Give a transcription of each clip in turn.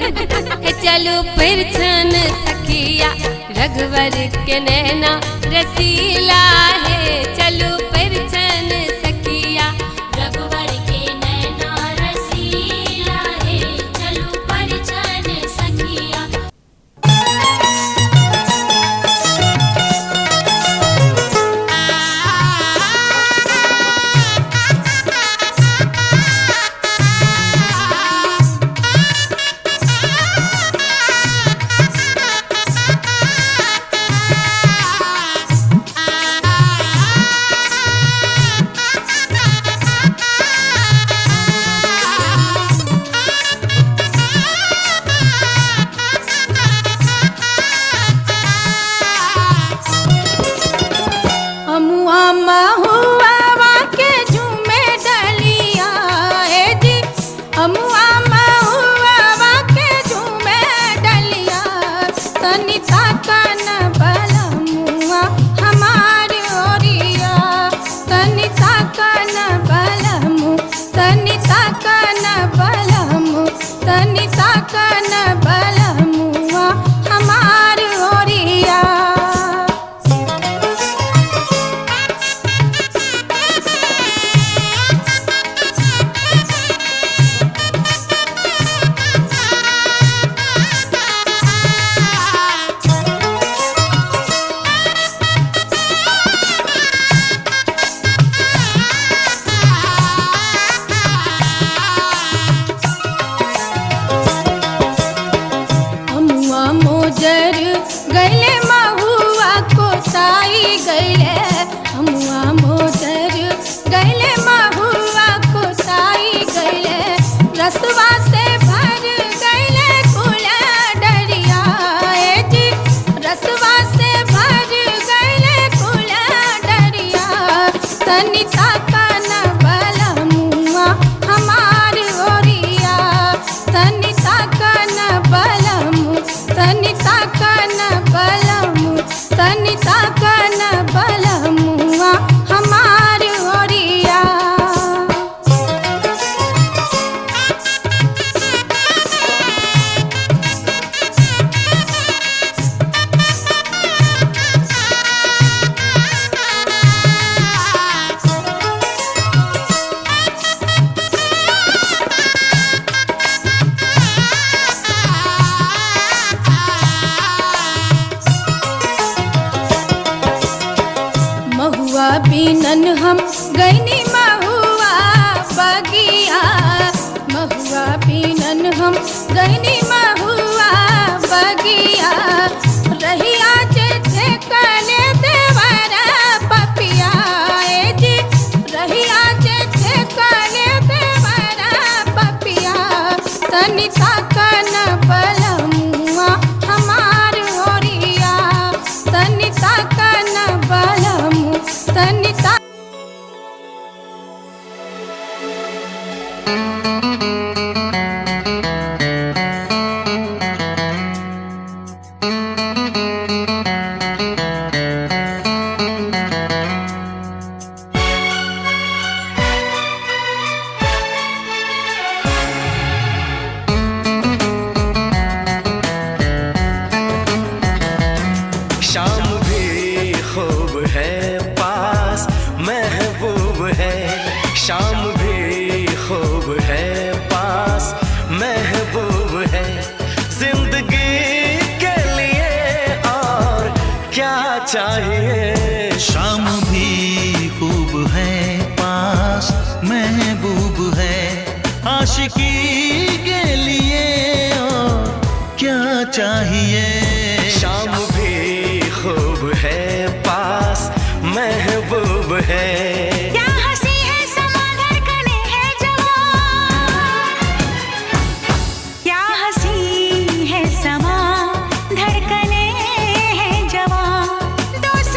चलो फिर छन सखिया रघुवर के नैना रसीला है। चलो फिर छन सखिया रघुवर के नैना रसीला है। चलो पर छन सखिया। बीनन हम गईनी महुआ बगिया। महुआ बीनन हम गईनी महुआ बगिया। रहिया जे कने देवरा पपिया जी। रहिया जे कने देवरा पपिया। तनि ताकन बलमुआ हमार ओरिया। तनि ताकन बलमु तनि ता शाम भी खूब है पास महबूब है। शाम भी खूब है पास महबूब है। जिंदगी के लिए और क्या चाहिए। शाम भी खूब है पास महबूब है। आशिकी के लिए और क्या चाहिए। शाम भी खूब है पास महबूब है। क्या हंसी है समा धड़कने है जवां। क्या हंसी है समा धड़कने है जवां। दोस्त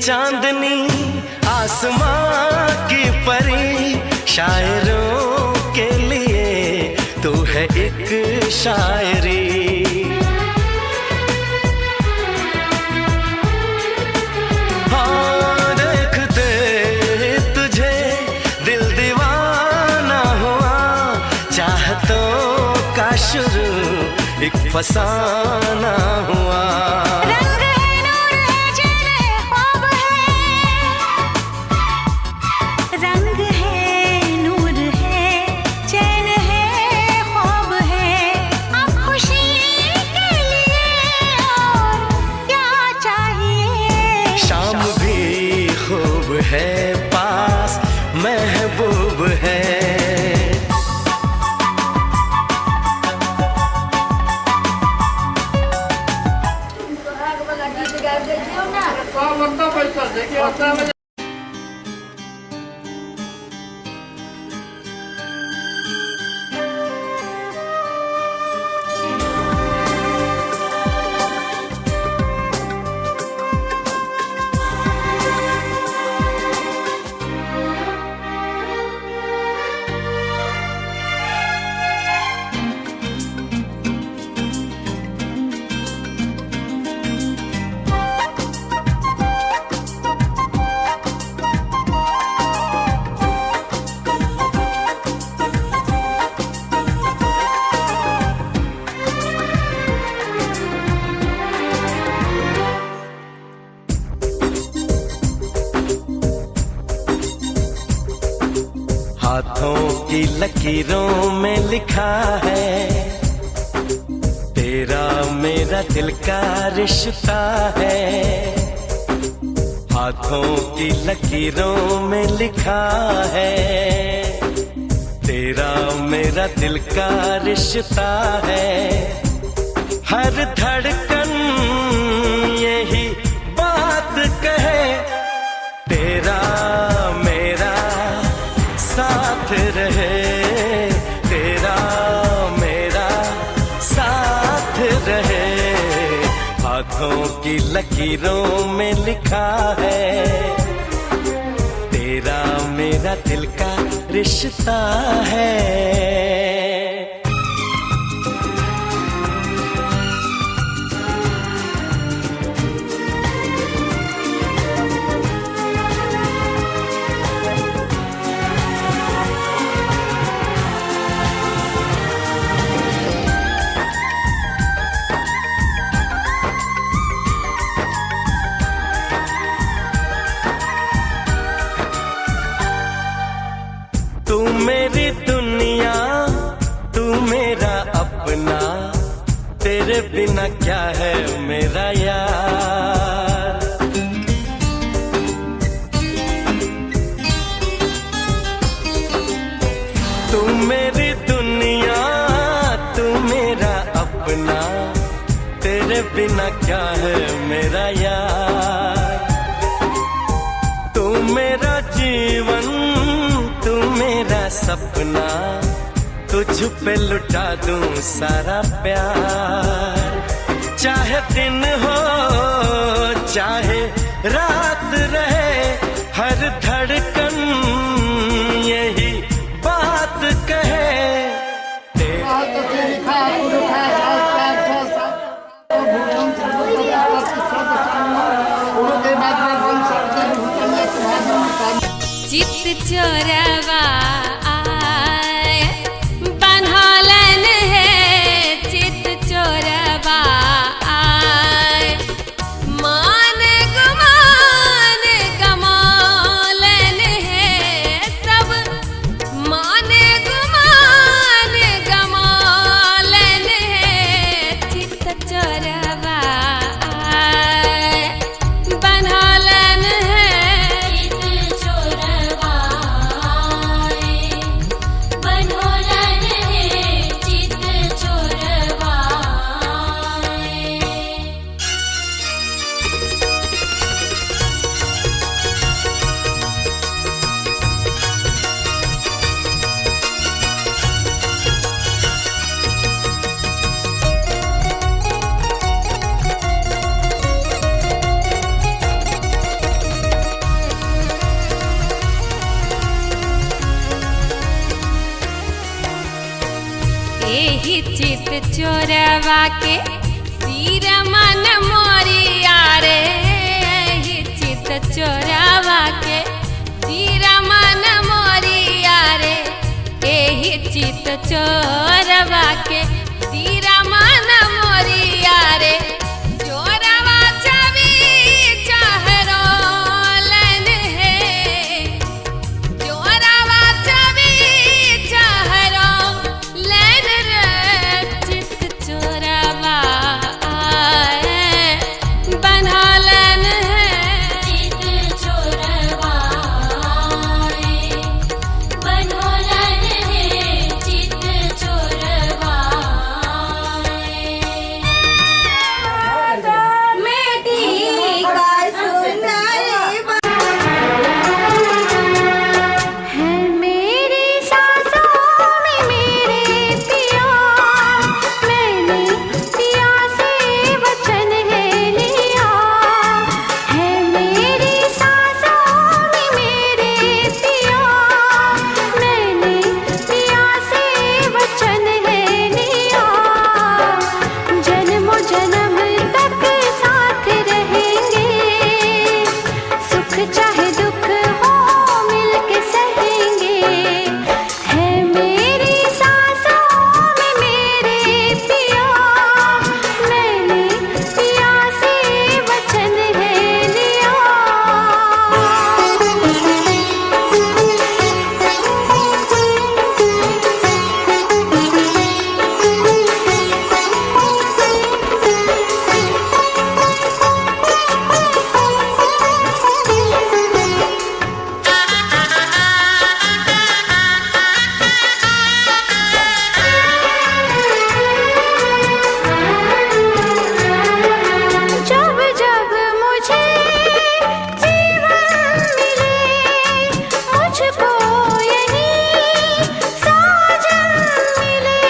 चांदनी आसमां की परी, शायरों के लिए तू है एक शायरी। हाँ देखते तुझे दिल दीवाना हुआ, चाहतों का शुरू एक फसाना हुआ। रंग है नूर है चैन है ख्वाब है, रंग है नूर है चैन है ख्वाब है। अब खुशी के लिए और क्या चाहिए। शाम भी खूब है पास महबूब है। हाथों की लकीरों में लिखा है, तेरा मेरा दिल का रिश्ता है। हाथों की लकीरों में लिखा है, तेरा मेरा दिल का रिश्ता है। हर धड़कन यही बात कहे, तेरा मेरा साथ रहे, तेरा मेरा साथ रहे। हाथों की लकीरों में लिखा है, तेरा मेरा दिल का रिश्ता है। तू मेरी दुनिया, तू मेरा अपना, तेरे बिना क्या है मेरा यार। तू मेरी दुनिया, तू मेरा अपना, तेरे बिना क्या है मेरा यार। तू मेरा जीवन, तू मेरा सपना, तुझ पे लुटा दूं सारा प्यार। चाहे दिन हो चाहे रात रहे, हर धड़कन यही बात कहे। चित चोरवा आए बन्हालन है, चित चोरवा आए मान गुमान गमालन है। सब मान गुमान गमालन है, चित चोरवा आए बन्हालन है। चित चोरवा आए एही चित चोरवा के सिर मन मोरिया रे, एही चित चोरवा के सिर मन मोरिया रे, एही चित चोरवा के सिर मन मोरिया रे। चोरवा छवि चहरोलन है, चोरवा छवि चहरोलन रे, चित चोरवा आए बनलन है, चित चोरवा आए बनलन है, चित चोरवा है मेरी सांसों में मेरे पिया, मैंने पिया से वचन है लिया। है मेरी सांसों में मेरे पिया, मैंने पिया से वचन है लिया। जन्मों जन्म तक साथ रहेंगे, सुख चाहे दुख हो मिलके सहेंगे। है मेरी सांसों में मेरे पिया, मैंने पिया से वचन है लिया। जब जब मुझे जीवन मिले, मुझको यही साजन मिले।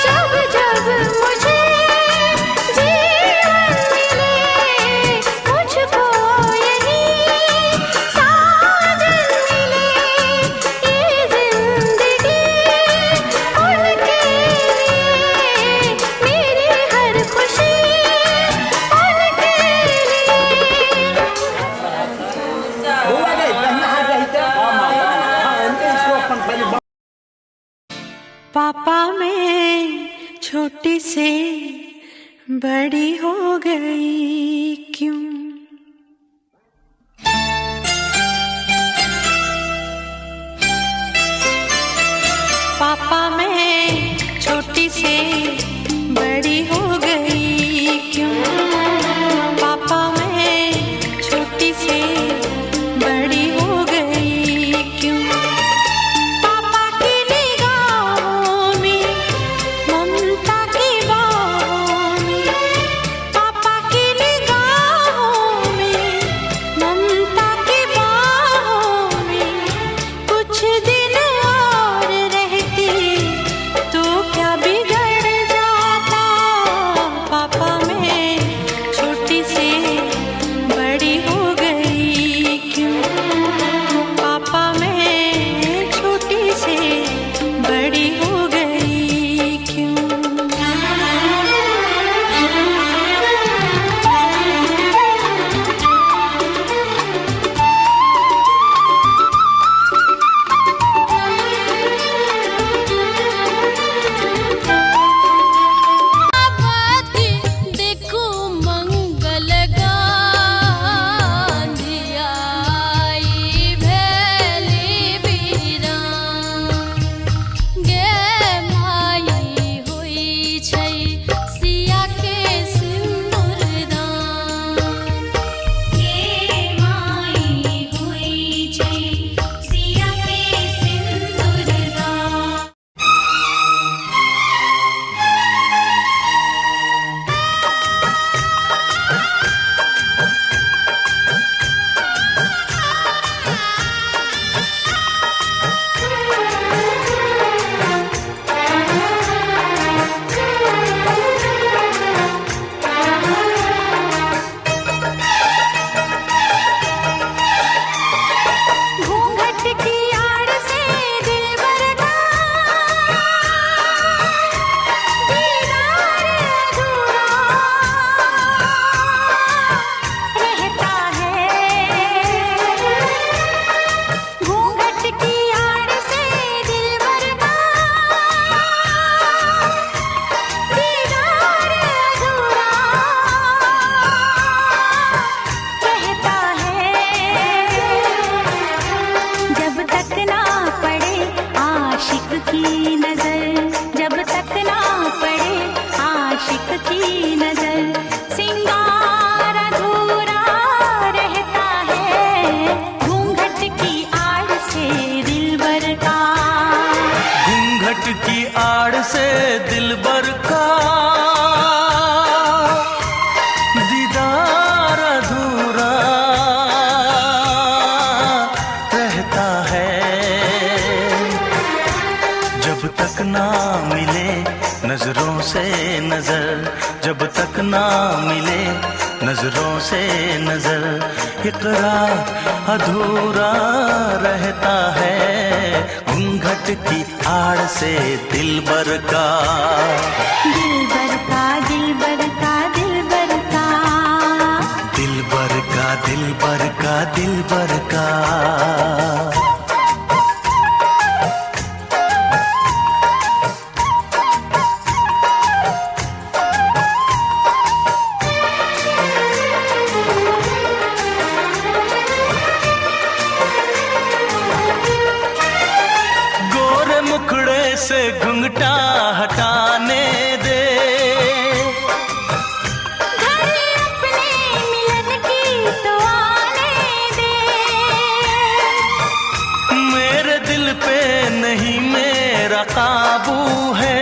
जब जब मुझे जीवन मिले, मुझको यही साजन मिले। ये जिंदगी उनके लिए, मेरी हर खुशी उनके लिए। पापा मैं छोटी से बड़ी हो गई क्यों? पापा मैं छोटी से बड़ी हो गई क्यों? पापा मैं छोटी से बड़ी हो गई क्यों? पापा की निगाहों में, ममता की बाहों में, पापा की निगाहों में, ममता की बाहों में, कुछ दिन और रहती तो क्या बिगड़ जाता। ना मिले नजरों से नजर, इकरार अधूरा रहता है घूंघट की आड़ से दिलबर का। दिलबर का दिलबर का दिलबर का दिलबर का दिलबर का दिलबर का। से घुंघटा हटाने दे, घड़ी अपने मिलन की तो आने दे। मेरे दिल पे नहीं मेरा काबू है,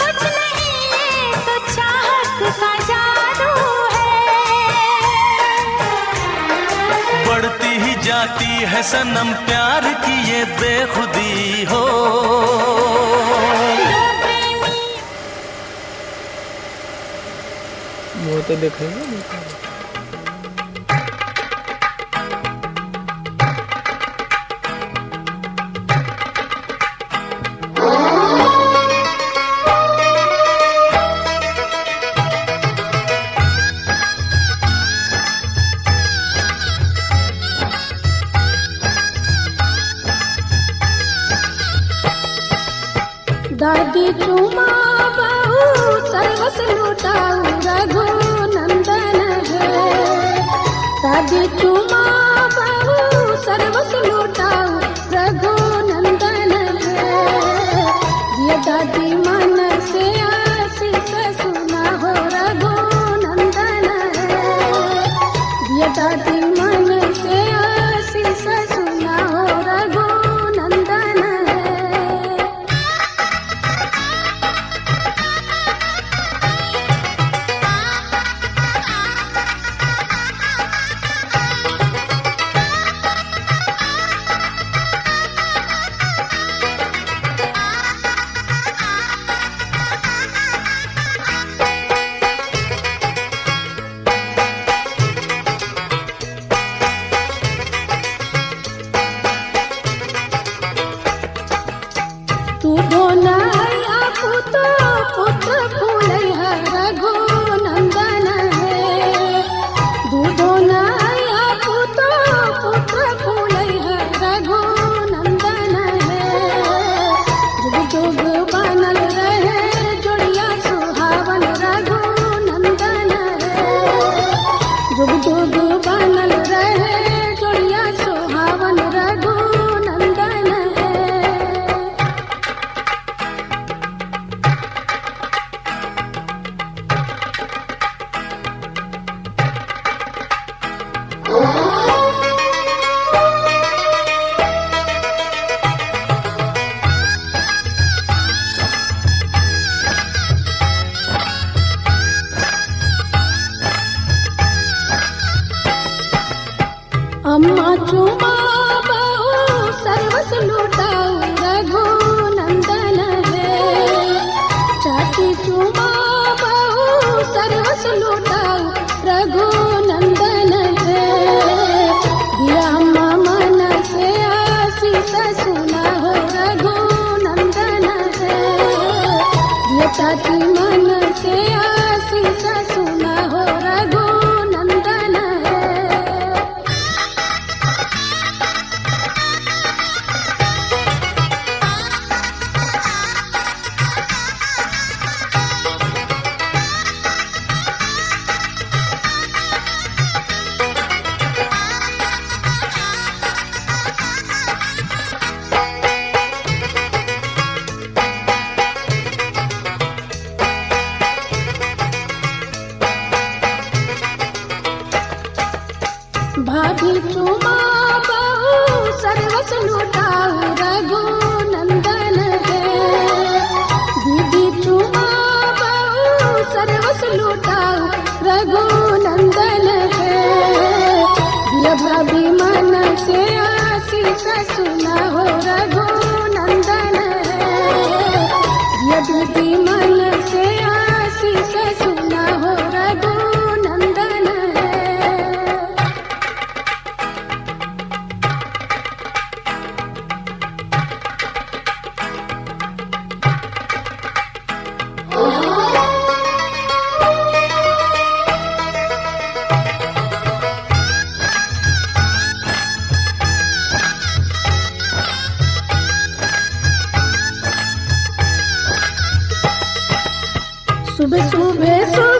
कुछ नहीं ये तो चाहत का जादू है। बढ़ती ही जाती है सनम प्यार की ये बेखुदी हो। वो तो देखेंगे। दादी चुमा बहू सर्वस लुटाऊ रघु नंदन है। दादी चुमा बहू सर्वस लुटाऊ रघु नंदन है। ये दादी मन से आशीष सुना हो रघु नंदन है। ये दादी मन से आशीष सुना हो रघु नंदन है। तू ढोनाया पुतो पुत्र फूलैया रघु नंदन है। तू ढोनाया पुतो पुत्र फूलैया रघु नंदन है। जुग जुग बनल रहे जोड़िया सुहावन रघु नंदन है। जुग जुग बनल रहे जोड़िया सुहावन रघु नंदन है। अम्मा चुमा बहू सर्वस लुटाऊ रघु नंदन है। चाची चुमा बहू सर्वस लुटाऊ रघु नंदन है। दिया अम्मा मन से आशीष सुना हो रघु नंदन है। दिया चाची मन से आशीष सुना हो रघु नंदन है। भाभी चुमा बहू सर्वस लुटाऊ रघु नंदन है। दीदी चुमा बहू सर्वस लुटाऊ रघु नंदन है। दिया भाभी मन से आशीष सुना हो रघु नंदन है। दिया दीदी मन से शुभे शुभे